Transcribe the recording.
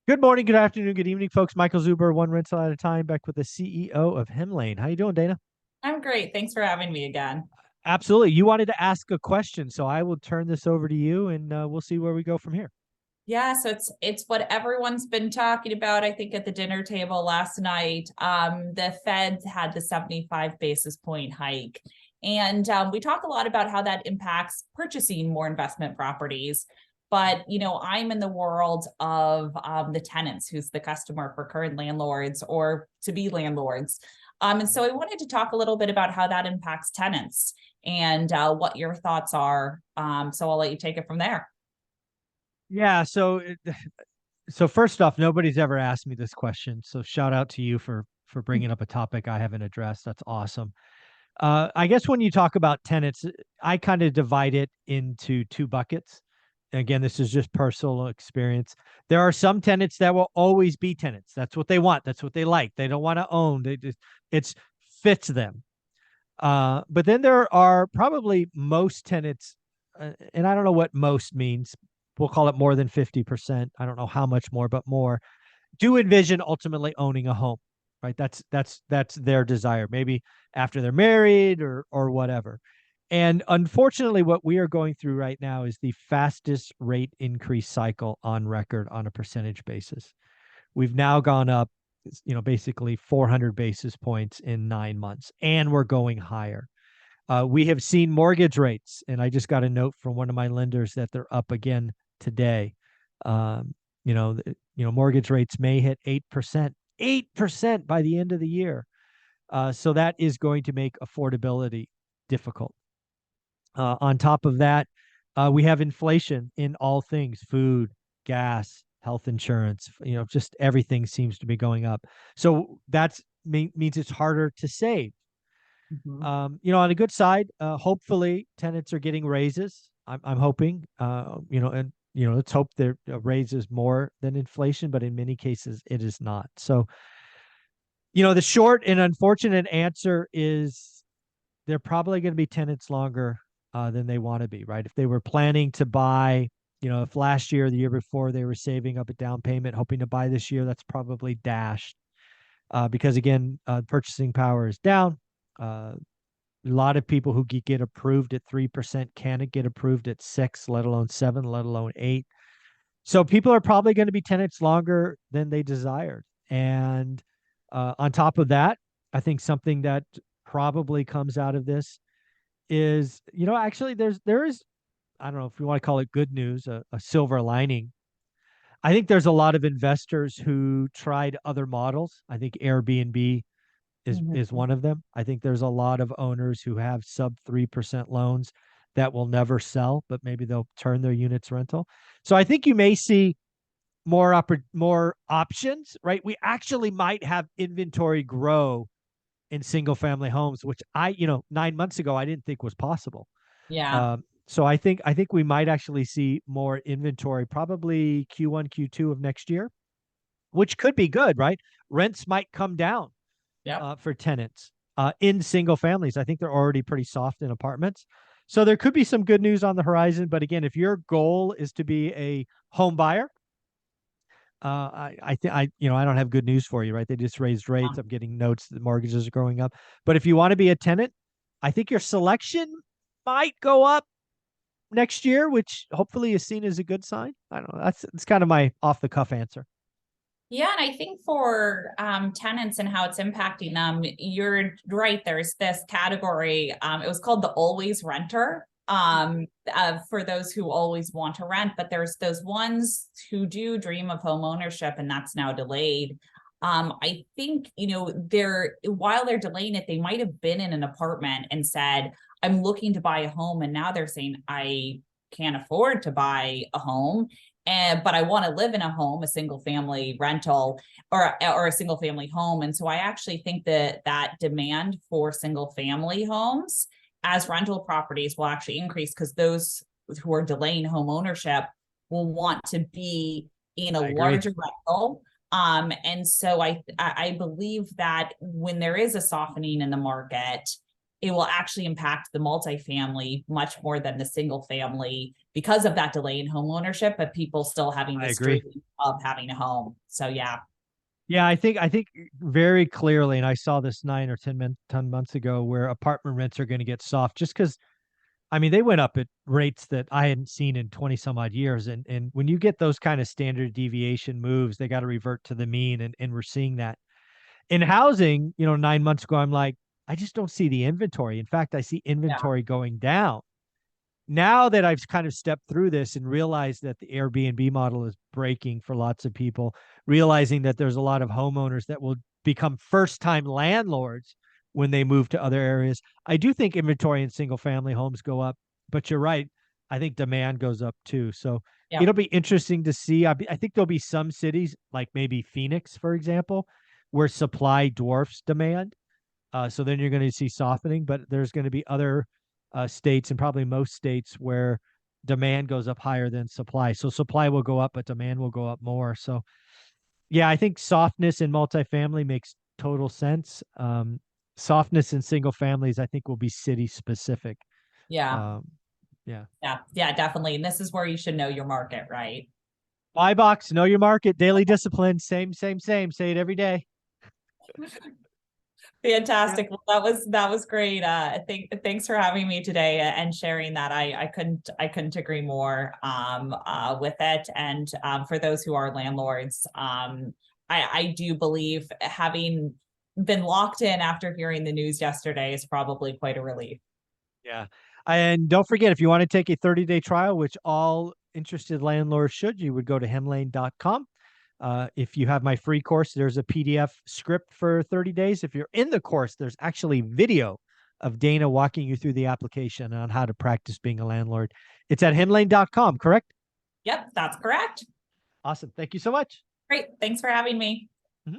Good morning, good afternoon, good evening, folks. Michael Zuber, one rental at a time, back with the CEO of Hemlane. How you doing, Dana? I'm great. Thanks for having me again. Absolutely. You wanted to ask a question, so I will turn this over to you, and we'll see where we go from here. Yeah, so it's what everyone's been talking about, I think, at the dinner table last night. The Fed had the 75 basis point hike. And we talk a lot about how that impacts purchasing more investment properties. But, I'm in the world of the tenants, who's the customer for current landlords or to be landlords. And so I wanted to talk a little bit about how that impacts tenants and what your thoughts are. So I'll let you take it from there. Yeah. So first off, nobody's ever asked me this question, so shout out to you for bringing up a topic I haven't addressed. That's awesome. I guess when you talk about tenants, I kind of divide it into two buckets. Again, this is just personal experience. There are some tenants that will always be tenants. That's what they want. That's what they like. They don't want to own. They just it's fits them. But then there are probably most tenants, and I don't know what most means. We'll call it more than 50%. I don't know how much more, but more do envision ultimately owning a home, right? That's their desire. Maybe after they're married or whatever. And unfortunately, what we are going through right now is the fastest rate increase cycle on record on a percentage basis. We've now gone up, basically 400 basis points in 9 months, and we're going higher. We have seen mortgage rates, and I just got a note from one of my lenders that they're up again today. Um, Mortgage rates may hit 8%, 8% by the end of the year. So that is going to make affordability difficult. On top of that, we have inflation in all things: food, gas, health insurance. Just everything seems to be going up. So that means it's harder to save. Mhm. On a good side, hopefully tenants are getting raises. I'm hoping, let's hope their raises more than inflation, but in many cases it is not. So, the short and unfortunate answer is they're probably going to be tenants longer than they want to be, right? If they were planning to buy, if last year, the year before, they were saving up a down payment, hoping to buy this year, that's probably dashed because again, purchasing power is down. A lot of people who get approved at 3% can't get approved at 6, let alone 7, let alone 8. So people are probably going to be tenants longer than they desired. And on top of that, I think something that probably comes out of this is, actually there is, I don't know if you want to call it good news, a silver lining. I think there's a lot of investors who tried other models. I think Airbnb is Mhm. one of them. I think there's a lot of owners who have sub 3% loans that will never sell, but maybe they'll turn their units rental. So I think you may see more options, right? We actually might have inventory grow in single family homes, which 9 months ago I didn't think was possible. Yeah. So I think we might actually see more inventory, probably Q1, Q2 of next year, which could be good, right? Rents might come down Yep. for tenants in single families. I think they're already pretty soft in apartments. So there could be some good news on the horizon. But again, if your goal is to be a home buyer, I don't have good news for you, right? They just raised rates. I'm getting notes that mortgages are going up. But if you want to be a tenant, I think your selection might go up next year, which hopefully is seen as a good sign. I don't know. That's kind of my off the cuff answer. Yeah, and I think for tenants and how it's impacting them, you're right. There's this category. It was called the always renter. For those who always want to rent, but there's those ones who do dream of home ownership, and that's now delayed. I think they're while they're delaying it, they might have been in an apartment and said, "I'm looking to buy a home," and now they're saying, "I can't afford to buy a home." But I want to live in a home, a single family rental or a single family home. And so I actually think that demand for single family homes as rental properties will actually increase because those who are delaying home ownership will want to be in a I agree. larger rental. And so I believe that when there is a softening in the market, it will actually impact the multifamily much more than the single family because of that delay in home ownership, but people still having I this agree. dream of having a home. So yeah. Yeah, I think very clearly, and I saw this 9 or 10 months ago, where apartment rents are going to get soft just because I mean they went up at rates that I hadn't seen in 20 some odd years. And when you get those kind of standard deviation moves, they got to revert to the mean. And we're seeing that. In housing, 9 months ago, I'm like, I just don't see the inventory. In fact, I see Yeah. inventory going down. Now that I've kind of stepped through this and realized that the Airbnb model is breaking for lots of people, realizing that there's a lot of homeowners that will become first time landlords when they move to other areas, I do think inventory in single family homes go up. But you're right. I think demand goes up too. So Yeah. it'll be interesting to see. I think there'll be some cities, like maybe Phoenix, for example, where supply dwarfs demand. So then you're going to see softening, but there's going to be other states and probably most states where demand goes up higher than supply. So supply will go up, but demand will go up more. So yeah, I think softness in multifamily makes total sense. Softness in single families, I think, will be city specific. Yeah. Um, yeah. Yeah. Yeah, definitely. And this is where you should know your market, right? Buy box, know your market, daily discipline, same, same, same. Say it every day. Yeah. Fantastic. Well, that was great. Thanks for having me today and sharing that. I couldn't agree more with it. And for those who are landlords, I do believe having been locked in after hearing the news yesterday is probably quite a relief. Yeah. And don't forget, if you want to take a 30-day trial, which all interested landlords should, you would go to hemlane.com. If you have my free course, there's a PDF script for 30 days. If you're in the course, there's actually video of Dana walking you through the application on how to practice being a landlord. It's at hemlane.com, correct? Yep, that's correct. Awesome. Thank you so much. Great. Thanks for having me.